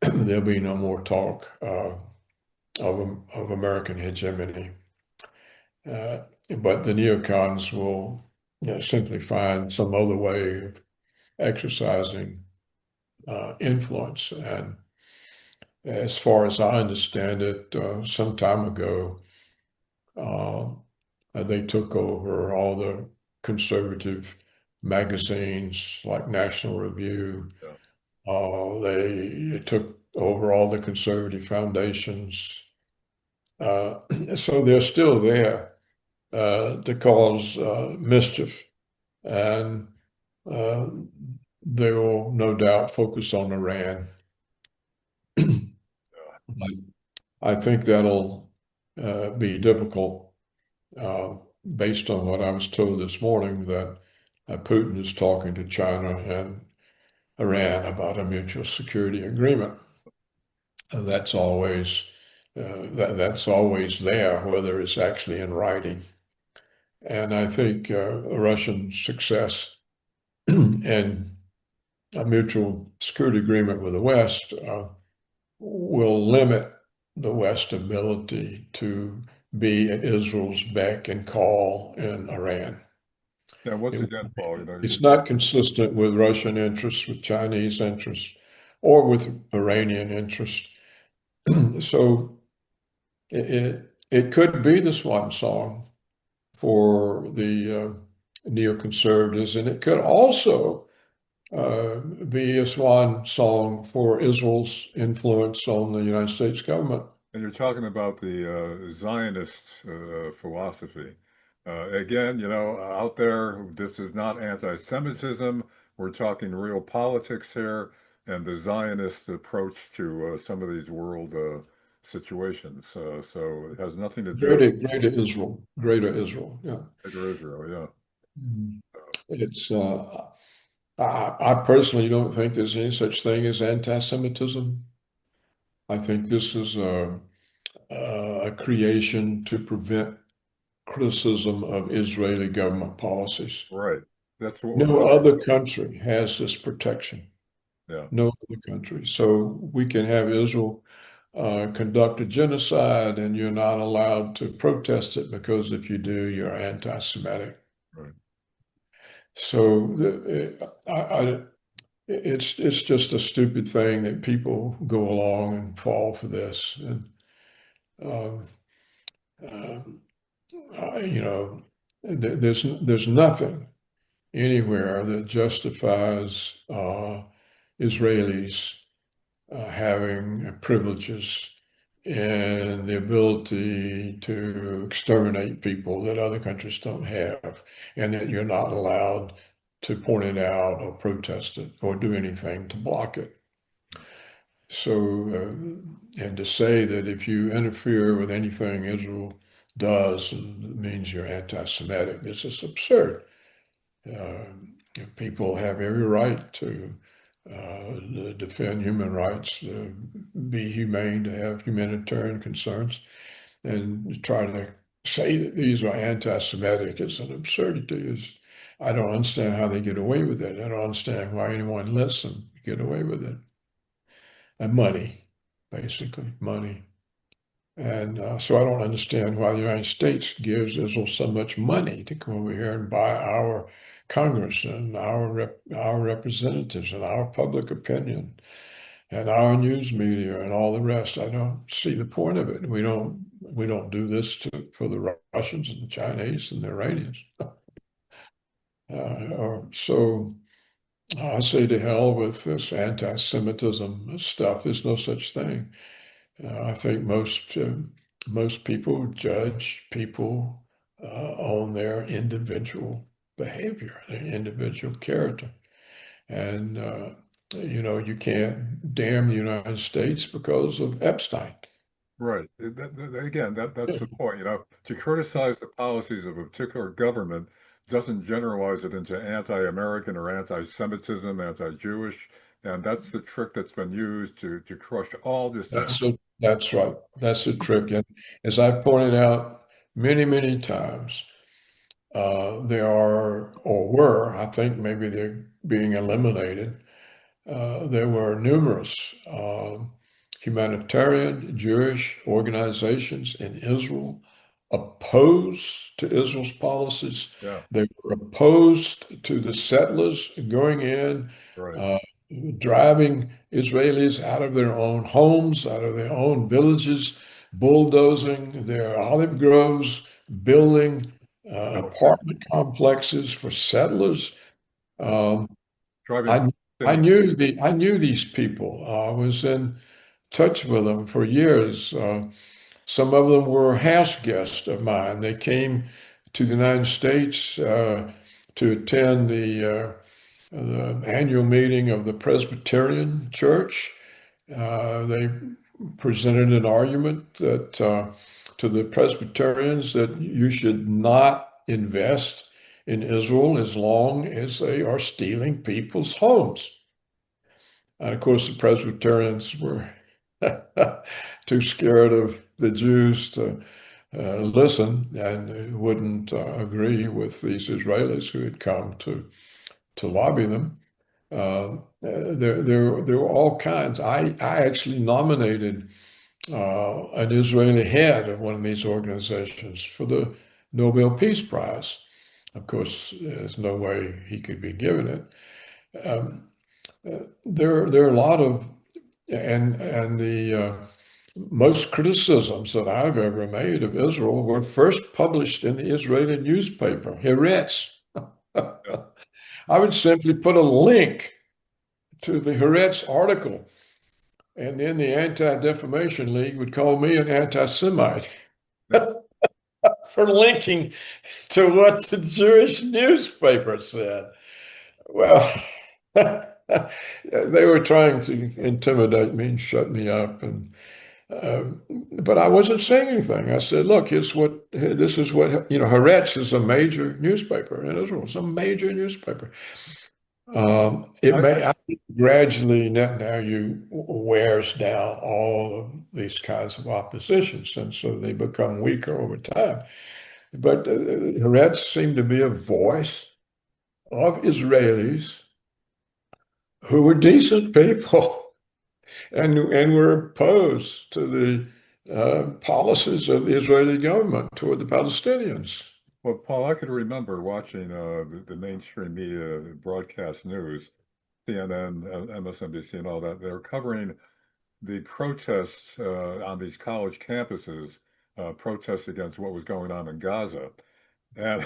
There'll be no more talk of American hegemony. But the neocons will, simply find some other way of exercising influence. And as far as I understand it, some time ago, uh, they took over all the conservative magazines like National Review. Yeah. They took over all the conservative foundations. So they're still there to cause mischief. And uh, they will no doubt focus on Iran. I think that'll be difficult uh, based on what I was told this morning that Putin is talking to China and Iran about a mutual security agreement. And that's always there, whether it's actually in writing. And I think Russian success and a mutual security agreement with the West will limit the West's ability to be at Israel's beck and call in Iran. Yeah, once It, again, Paul, it's not consistent with Russian interests, with Chinese interests, or with Iranian interests. So it could be the swan song for the neoconservatives, and it could also be a swan song for Israel's influence on the United States government. and you're talking about the Zionist philosophy. Again, out there, this is not anti-Semitism. We're talking real politics here, and the Zionist approach to some of these world situations. So it has nothing to do Greater Israel, yeah. with Israel. Yeah. Mhm. It's I personally don't think there's any such thing as anti-Semitism. I think this is a creation to prevent criticism of Israeli government policies. Right. That's what we're No talking other about. country has this protection. Yeah. No other country. So we can have Israel conduct a genocide, and you're not allowed to protest it because if you do, you're anti-Semitic. Right. So it's just a stupid thing that people go along and fall for this. And um, um, there's nothing anywhere that justifies Israelis having privileges and the ability to exterminate people that other countries don't have, and that you're not allowed to point it out or protest it or do anything to block it. So, and to say that if you interfere with anything Israel does, it means you're anti-Semitic, this is absurd. Uh, People have every right to defend human rights, be humane, to have humanitarian concerns, and try to say that these are anti-Semitic is an absurdity. I don't understand how they get away with it. I don't understand why anyone lets them get away with it. And money, basically, money. And so I don't understand why the United States gives Israel so much money to come over here and buy our Congress and our representatives and our public opinion and our news media and all the rest. I don't see the point of it. We don't do this for the Russians and the Chinese and the Iranians. So I say to hell with this anti-Semitism stuff. There's no such thing. I think most people judge people on their individual behavior, their individual character, and you can't damn the United States because of Epstein. Right. Again, that's the point. To criticize the policies of a particular government doesn't generalize it into anti-American or anti-Semitism, anti-Jewish, and that's the trick that's been used to crush all dissent. That's right. That's the trick. And as I pointed out many, many times, there are or were, I think maybe they're being eliminated. There were numerous humanitarian Jewish organizations in Israel opposed to Israel's policies. Yeah, They were opposed to the settlers going in, right. uh, driving Israelis out of their own homes, out of their own villages, bulldozing their olive groves, building Palestinians apartment complexes for settlers. Um, driving I Palestinians. I knew these people. I was in touch with them for years. Some of them were house guests of mine. They came to the United States to attend the annual meeting of the Presbyterian Church. They presented an argument that to the Presbyterians that you should not invest in Israel as long as they are stealing people's homes. And of course, the Presbyterians were too scared of the Jews to listen and wouldn't agree with these Israelis who had come to lobby them. There were all kinds. I actually nominated an Israeli head of one of these organizations for the Nobel Peace Prize. Of course, there's no way he could be given it. Um, there are a lot of and the most criticisms that I've ever made of Israel were first published in the Israeli newspaper, Haaretz. Yeah. I would simply put a link to the Haaretz article, and then the Anti-Defamation League would call me an anti-Semite Yeah. for linking to what the Jewish newspaper said. Well, they were trying to intimidate me and shut me up, and but I wasn't saying anything. I said, "Look, this is what Haaretz is a major newspaper in Israel. It's a major newspaper. It I may I think gradually Netanyahu wears down all of these kinds of oppositions, and so they become weaker over time. But Haaretz seemed to be a voice of Israelis who were decent people and were opposed to the policies of the Israeli government toward the Palestinians. Well, Paul, I could remember watching the mainstream media broadcast news, CNN, MSNBC, and all that. They were covering the protests on these college campuses, protests against what was going on in Gaza. And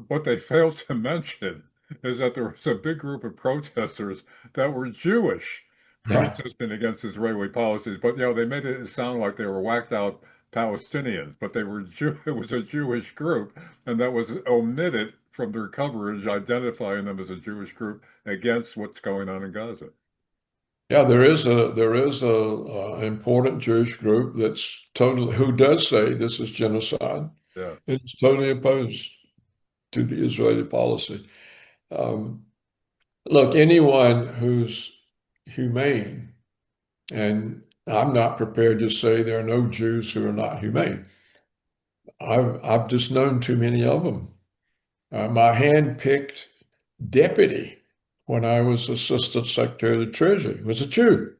what they failed to mention is that there was a big group of protesters that were Jewish Yeah. protesting against Israeli policies. But they made it sound like they were whacked out Palestinians, but they were it was a Jewish group, and that was omitted from their coverage, identifying them as a Jewish group against what's going on in Gaza. Yeah, there is a important Jewish group that's totally who does say this is genocide. Yeah. It's totally opposed to the Israeli policy. Um, Look, anyone who's humane, and I'm not prepared to say there are no Jews who are not humane. I've just known too many of them. My hand-picked deputy when I was Assistant Secretary of the Treasury was a Jew.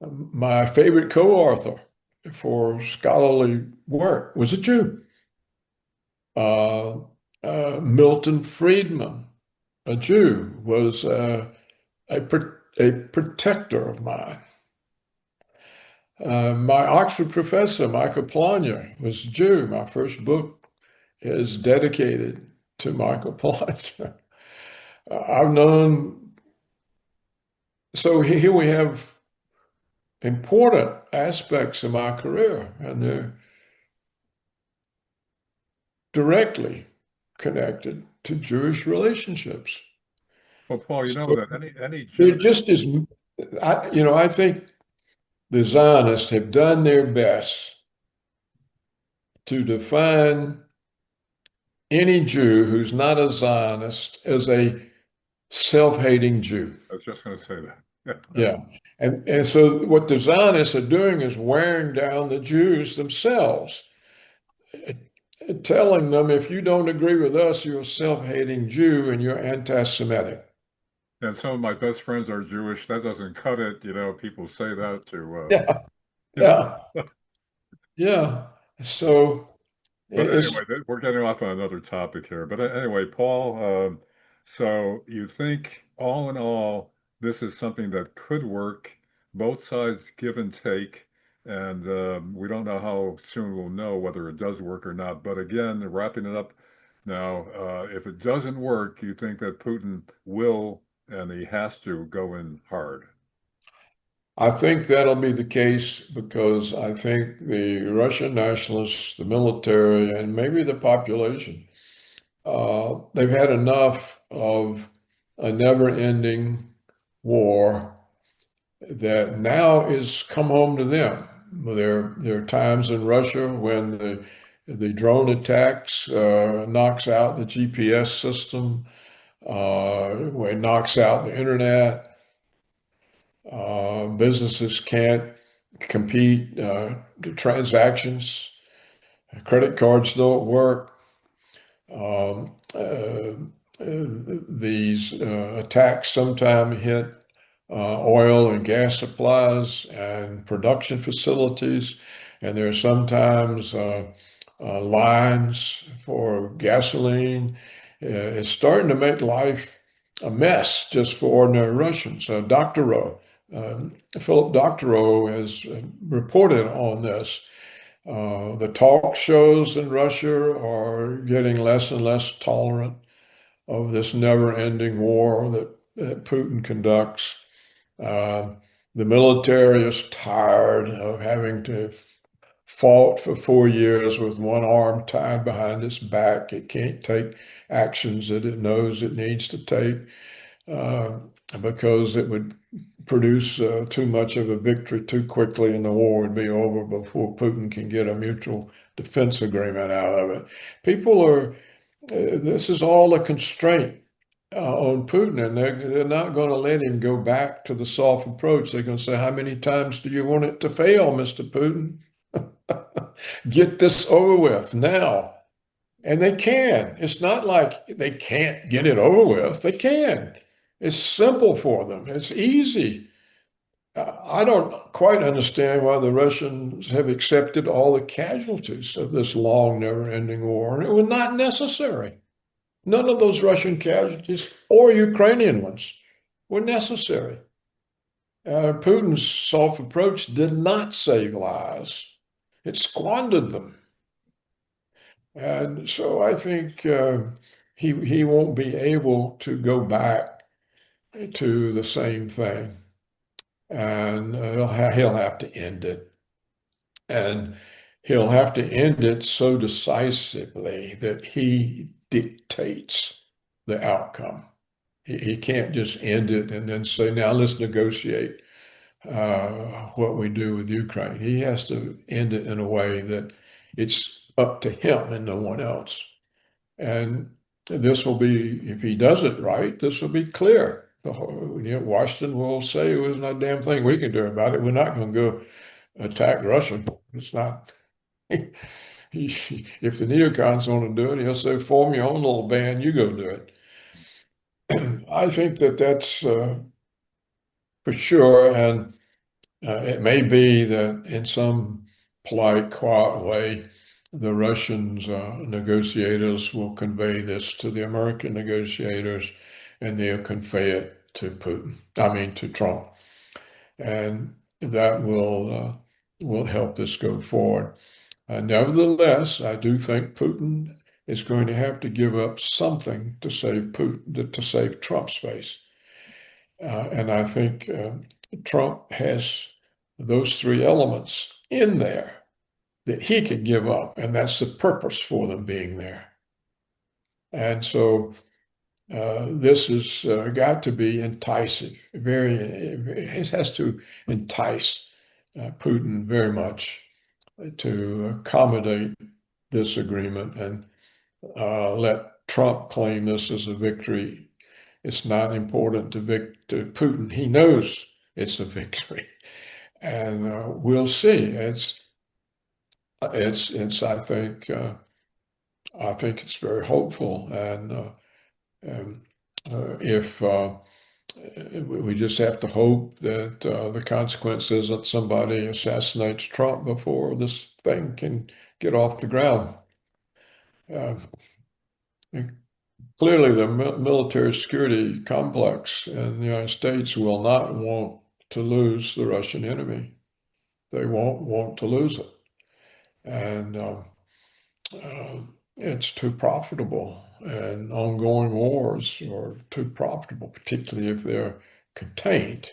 My favorite co-author for scholarly work was a Jew. Uh, Milton Friedman, a Jew, was a protector of mine. My Oxford professor, Michael Polanyi, was a Jew. My first book is dedicated to Michael Polanyi. I've known, so here we have important aspects of my career, and they're directly connected to Jewish relationships. Well, Paul, you know So that any there Jew, just is, I think the Zionists have done their best to define any Jew who's not a Zionist as a self-hating Jew. I was just going to say that. Yeah. And so what the Zionists are doing is wearing down the Jews themselves, telling them if you don't agree with us, you're a self-hating Jew and you're anti-Semitic. And some of my best friends are Jewish. That doesn't cut it. You know, people say that to, Yeah. you know. Yeah. Yeah. So But it's anyway, we're getting off on another topic here. But anyway, Paul, so you think all in all, this is something that could work, both sides give and take, and we don't know how soon we'll know whether it does work or not. But again, wrapping it up now, if it doesn't work, you think that Putin will and he has to go in hard. I think that'll be the case because I think the Russian nationalists, the military, and maybe the population, they've had enough of a never-ending war that now is come home to them. There are times in Russia when the drone attacks knocks out the GPS system, when it knocks out the internet. Businesses can't compete. The transactions, credit cards don't work. Um, uh, these attacks sometimes hit oil and gas supplies and production facilities, and there are sometimes lines for gasoline. It's starting to make life a mess just for ordinary Russians. Philip Doctorow has reported on this. The talk shows in Russia are getting less and less tolerant of this never-ending war that Putin conducts. Uh, the military is tired of having to fought for 4 years with one arm tied behind its back. It can't take actions that it knows it needs to take uh, because it would produce too much of a victory too quickly and the war would be over before Putin can get a mutual defense agreement out of it. People are, this is all a constraint on Putin, and they're not going to let him go back to the soft approach. They're going to say, how many times do you want it to fail, Mr. Putin? Get this over with now. And they can. It's not like they can't get it over with. They can. It's simple for them. It's easy. I don't quite understand why the Russians have accepted all the casualties of this long, never-ending war. And it was not necessary. None of those Russian casualties or Ukrainian ones were necessary. Putin's soft approach did not save lives. It squandered them. And so I think he won't be able to go back to the same thing, and he'll have to end it, and he'll have to end it so decisively that he dictates the outcome. He can't just end it and then say, "Now let's negotiate what we do with Ukraine." He has to end it in a way that it's up to him and no one else. And this will be, if he does it right, this will be clear. Washington will say, "Well, there's not a damn thing we can do about it. We're not going to go attack Russia. It's not." if the neocons want to do it, he'll say, form your own little band, you go do it. I think that that's for sure. And it may be that in some polite, quiet way, the Russians negotiators will convey this to the American negotiators, and they'll convey it to Putin, I mean to Trump. And that will help this go forward. Nevertheless, I do think Putin is going to have to give up something to save Putin, to save Trump's face. And I think Trump has those three elements in there that he can give up, and that's the purpose for them being there. And so this has got to be enticing. It has to entice Putin very much to accommodate this agreement and let Trump claim this as a victory. It's not important to Putin. He knows it's a victory, and we'll see. It's. I think it's very hopeful, and if we just have to hope that the consequence isn't somebody assassinates Trump before this thing can get off the ground. Uh, Clearly, the military security complex in the United States will not want to lose the Russian enemy. They won't want to lose it. And it's too profitable. And ongoing wars are too profitable, particularly if they're contained.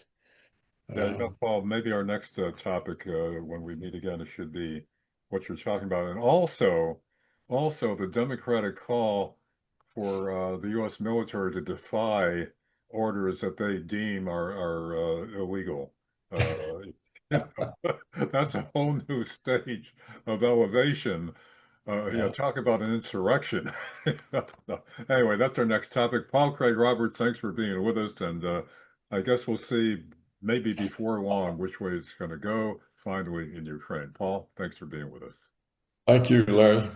Yeah, Paul, maybe our next topic when we meet again, it should be what you're talking about. And also the Democratic call for the U.S. military to defy orders that they deem are illegal. That's a whole new stage of elevation. Yeah. Talk about an insurrection. No. Anyway, that's our next topic. Paul Craig Roberts, thanks for being with us. And I guess we'll see maybe before long which way it's going to go finally in Ukraine. Paul, thanks for being with us. Thank you, Larry.